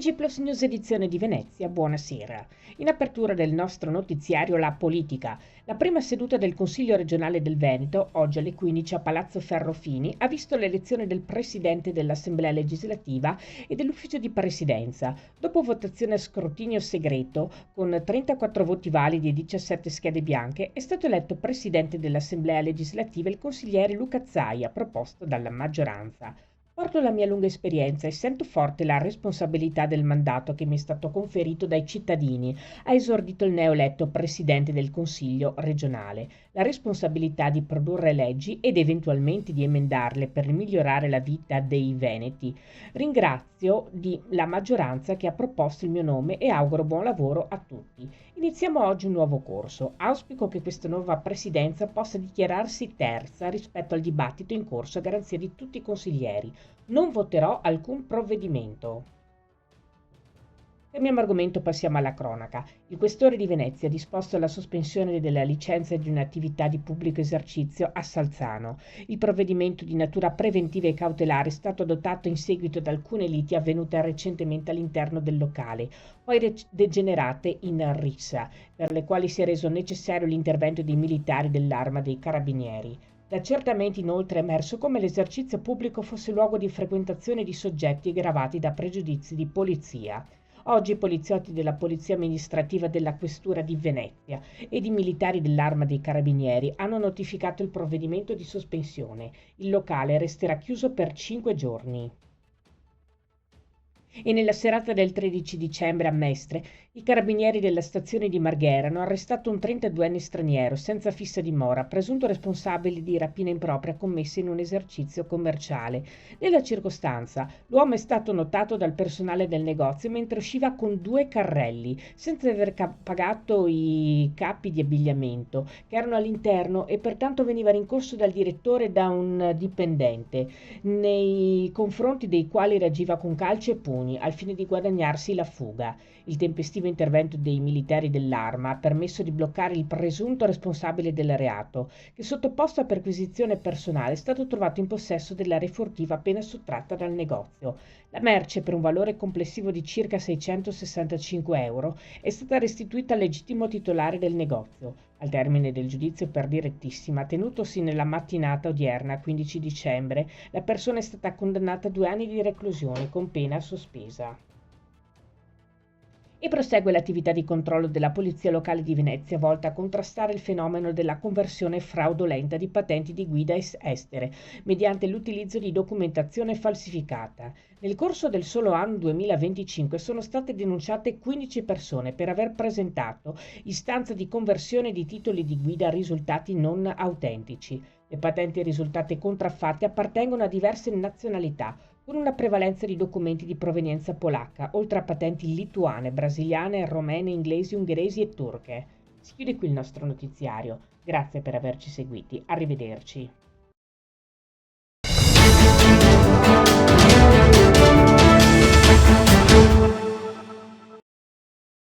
TG Plus News edizione di Venezia, buonasera. In apertura del nostro notiziario La Politica, la prima seduta del Consiglio regionale del Veneto, oggi alle 15 a Palazzo Ferrofini, ha visto l'elezione del Presidente dell'Assemblea legislativa e dell'Ufficio di Presidenza. Dopo votazione a scrutinio segreto, con 34 voti validi e 17 schede bianche, è stato eletto Presidente dell'Assemblea legislativa il consigliere Luca Zaia, proposto dalla maggioranza. Porto la mia lunga esperienza e sento forte la responsabilità del mandato che mi è stato conferito dai cittadini, ha esordito il neoeletto Presidente del Consiglio regionale. La responsabilità di produrre leggi ed eventualmente di emendarle per migliorare la vita dei veneti. Ringrazio la maggioranza che ha proposto il mio nome e auguro buon lavoro a tutti. Iniziamo oggi un nuovo corso. Auspico che questa nuova presidenza possa dichiararsi terza rispetto al dibattito in corso a garanzia di tutti i consiglieri. Non voterò alcun provvedimento. Cambiamo argomento, passiamo alla cronaca. Il questore di Venezia ha disposto la sospensione della licenza di un'attività di pubblico esercizio a Salzano. Il provvedimento di natura preventiva e cautelare è stato adottato in seguito ad alcune liti avvenute recentemente all'interno del locale, poi degenerate in rissa, per le quali si è reso necessario l'intervento dei militari dell'Arma dei Carabinieri. Da accertamenti inoltre è emerso come l'esercizio pubblico fosse luogo di frequentazione di soggetti aggravati da pregiudizi di polizia. Oggi i poliziotti della Polizia Amministrativa della Questura di Venezia ed i militari dell'Arma dei Carabinieri hanno notificato il provvedimento di sospensione. Il locale resterà chiuso per 5 giorni. E nella serata del 13 dicembre a Mestre, i carabinieri della stazione di Marghera hanno arrestato un 32enne straniero senza fissa dimora, presunto responsabile di rapina impropria commessa in un esercizio commerciale. Nella circostanza, l'uomo è stato notato dal personale del negozio mentre usciva con 2 carrelli, senza aver pagato i capi di abbigliamento che erano all'interno e pertanto veniva rincorso dal direttore e da un dipendente, nei confronti dei quali reagiva con calci e pugni al fine di guadagnarsi la fuga. Il tempestivo intervento dei militari dell'Arma ha permesso di bloccare il presunto responsabile del reato, che sottoposto a perquisizione personale è stato trovato in possesso della refurtiva appena sottratta dal negozio. La merce, per un valore complessivo di circa 665 euro, è stata restituita al legittimo titolare del negozio. Al termine del giudizio per direttissima, tenutosi nella mattinata odierna, 15 dicembre, la persona è stata condannata a 2 anni di reclusione con pena sospesa. E prosegue l'attività di controllo della Polizia Locale di Venezia volta a contrastare il fenomeno della conversione fraudolenta di patenti di guida estere mediante l'utilizzo di documentazione falsificata. Nel corso del solo anno 2025 sono state denunciate 15 persone per aver presentato istanza di conversione di titoli di guida risultati non autentici. Le patenti risultate contraffatte appartengono a diverse nazionalità, con una prevalenza di documenti di provenienza polacca, oltre a patenti lituane, brasiliane, romene, inglesi, ungheresi e turche. Si chiude qui il nostro notiziario. Grazie per averci seguiti. Arrivederci.